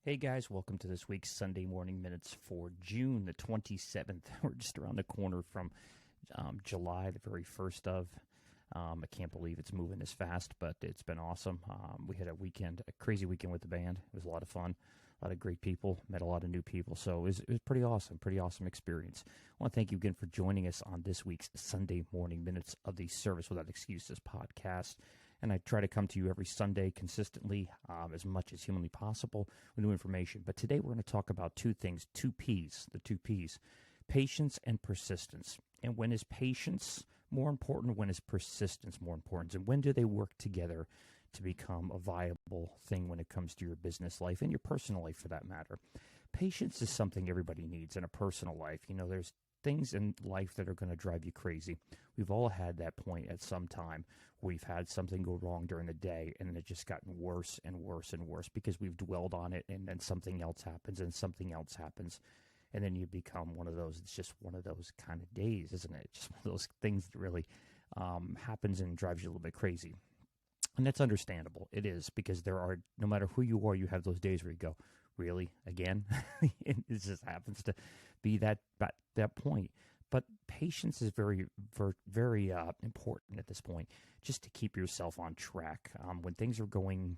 Hey guys, welcome to this week's Sunday Morning Minutes for June the 27th. We're just around the corner from July, the very first of. I can't believe it's moving this fast, but it's been awesome. We had a crazy weekend with the band. It was a lot of fun, a lot of great people, met a lot of new people. So it was pretty awesome experience. I want to thank you again for joining us on this week's Sunday Morning Minutes of the Service Without Excuses podcast. And I try to come to you every Sunday consistently, as much as humanly possible with new information. But today we're going to talk about two things, two P's, the two P's, patience and persistence. And when is patience more important? When is persistence more important? And when do they work together to become a viable thing when it comes to your business life and your personal life for that matter? Patience is something everybody needs in a personal life. You know, there's things in life that are going to drive you crazy. We've all had that point at some time. We've had something go wrong during the day, and it's just gotten worse and worse and worse because we've dwelled on it, and then something else happens, and something else happens, and then you become one of those. It's just one of those kind of days, isn't it? Just one of those things that really happens and drives you a little bit crazy. And that's understandable. It is, because no matter who you are, you have those days where you go, really, again? It just happens to be that point. But patience is very important at this point, just to keep yourself on track. When things are going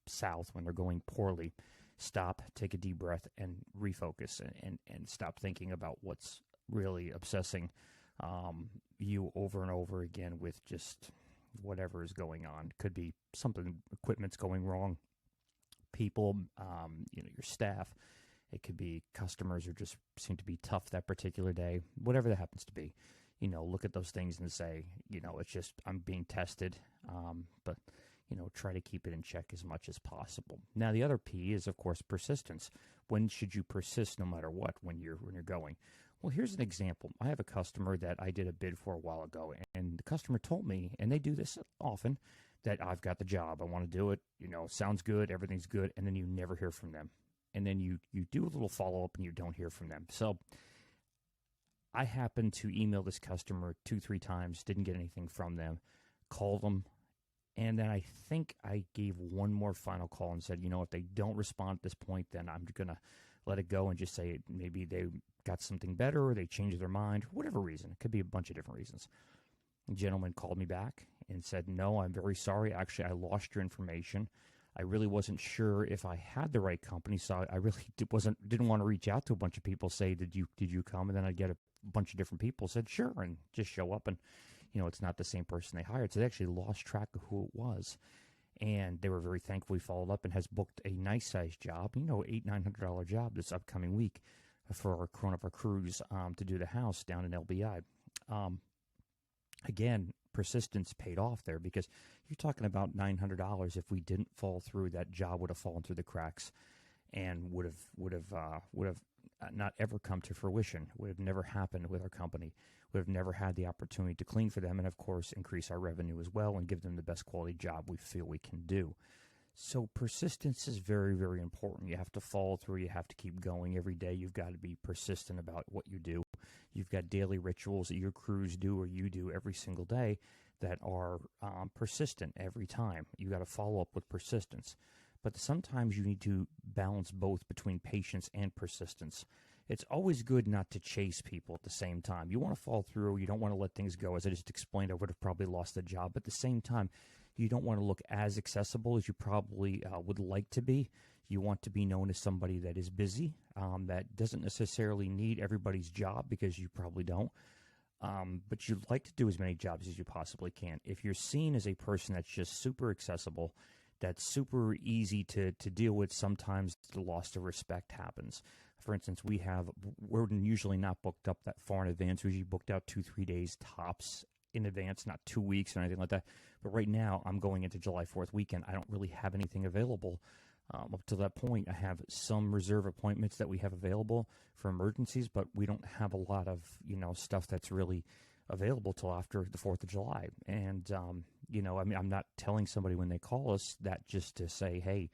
south, when they're going poorly, stop, take a deep breath, and refocus, and stop thinking about what's really obsessing you over and over again with just whatever is going on. Could be something, equipment's going wrong, people, your staff. It could be customers who just seem to be tough that particular day, whatever that happens to be. Look at those things and say, it's just, I'm being tested, but try to keep it in check as much as possible. Now, the other P is, of course, persistence. When should you persist no matter what when you're going? Well, here's an example. I have a customer that I did a bid for a while ago, and the customer told me, and they do this often, that I've got the job. I want to do it. Sounds good. Everything's good. And then you never hear from them. And then you do a little follow-up and you don't hear from them. So I happened to email this customer 2-3 times, didn't get anything from them, called them, and then I think I gave one more final call and said, if they don't respond at this point, then I'm going to let it go and just say maybe they got something better or they changed their mind, whatever reason. It could be a bunch of different reasons. The gentleman called me back and said, no, I'm very sorry. Actually, I lost your information. I really wasn't sure if I had the right company, so I really didn't want to reach out to a bunch of people, say, did you come? And then I'd get a bunch of different people said, sure, and just show up, and it's not the same person they hired. So they actually lost track of who it was, and they were very thankful. We followed up and has booked a nice sized job, $800-900 job this upcoming week for one of our crews to do the house down in LBI. Again, persistence paid off there, because you're talking about $900. If we didn't fall through, that job would have fallen through the cracks and would have not ever come to fruition, would have never happened with our company, would have never had the opportunity to clean for them, and of course increase our revenue as well and give them the best quality job we feel we can do. So persistence is very, very important. You have to follow through. You have to keep going every day. You've got to be persistent about what you do. You've got daily rituals that your crews do or you do every single day that are persistent every time. You got to follow up with persistence. But sometimes you need to balance both between patience and persistence. It's always good not to chase people at the same time. You want to follow through. You don't want to let things go. As I just explained, I would have probably lost the job. But at the same time, you don't want to look as accessible as you probably would like to be. You want to be known as somebody that is busy, that doesn't necessarily need everybody's job, because you probably don't. But you'd like to do as many jobs as you possibly can. If you're seen as a person that's just super accessible, that's super easy to deal with, sometimes the loss of respect happens. For instance, we're usually not booked up that far in advance. We're usually booked out 2-3 days tops in advance, not 2 weeks or anything like that. But right now, I'm going into July 4th weekend. I don't really have anything available. Up to that point, I have some reserve appointments that we have available for emergencies, but we don't have a lot of, stuff that's really available till after the 4th of July. And, I'm not telling somebody when they call us that just to say, hey,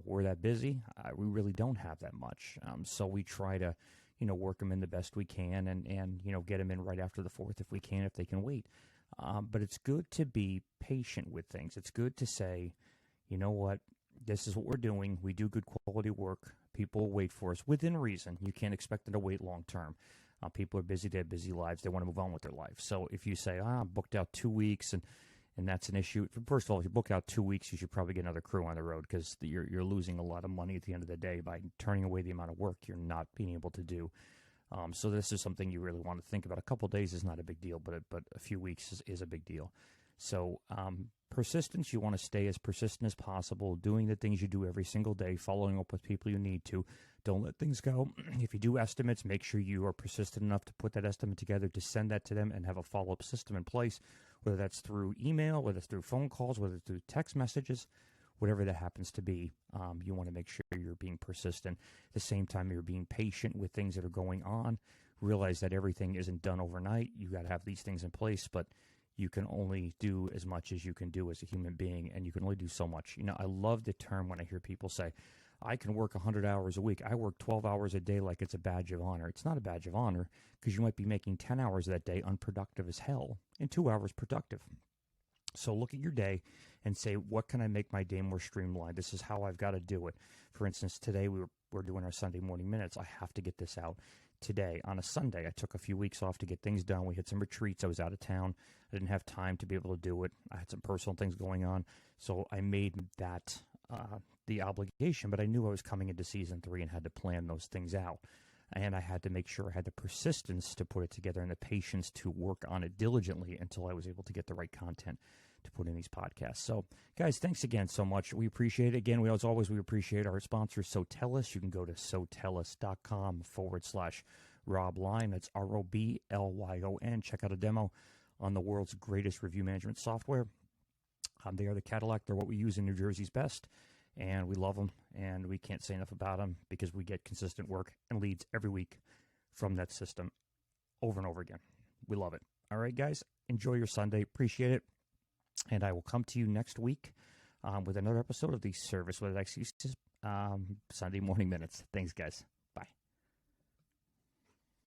we're that busy. We really don't have that much. So we try to, work them in the best we can and get them in right after the 4th if we can, if they can wait. But it's good to be patient with things. It's good to say, you know what, This is what we're doing. We do good quality work. People will wait for us within reason. You can't expect them to wait long term. People are busy. They have busy lives. They want to move on with their life. So if you say, I'm booked out 2 weeks and that's an issue. First of all, if you book out 2 weeks, you should probably get another crew on the road because you're losing a lot of money at the end of the day by turning away the amount of work you're not being able to do. So this is something you really want to think about. A couple of days is not a big deal, but a few weeks is a big deal. So persistence, you want to stay as persistent as possible, doing the things you do every single day, following up with people you need to. Don't let things go. If you do estimates, make sure you are persistent enough to put that estimate together, to send that to them and have a follow-up system in place, whether that's through email, whether it's through phone calls, whether it's through text messages, whatever that happens to be. You want to make sure you're being persistent. At the same time, you're being patient with things that are going on. Realize that everything isn't done overnight. You got to have these things in place, but you can only do as much as you can do as a human being, and you can only do so much. I love the term when I hear people say, I can work 100 hours a week. I work 12 hours a day like it's a badge of honor. It's not a badge of honor because you might be making 10 hours that day unproductive as hell and 2 hours productive. So look at your day and say, what can I make my day more streamlined? This is how I've got to do it. For instance, today we're doing our Sunday morning minutes. I have to get this out today on a Sunday. I took a few weeks off to get things done. We had some retreats. I was out of town. I didn't have time to be able to do it. I had some personal things going on. So I made that the obligation, but I knew I was coming into season 3 and had to plan those things out. And I had to make sure I had the persistence to put it together and the patience to work on it diligently until I was able to get the right content to put in these podcasts. So, guys, thanks again so much. We appreciate it. Again, we appreciate our sponsor, Sotellus. You can go to sotellus.com/Rob Lyon. That's ROBLYON. Check out a demo on the world's greatest review management software. They are the Cadillac. They're what we use in New Jersey's best. And we love them, and we can't say enough about them because we get consistent work and leads every week from that system over and over again. We love it. All right, guys, enjoy your Sunday. Appreciate it. And I will come to you next week with another episode of the Service Without Excuses Sunday Morning Minutes. Thanks, guys.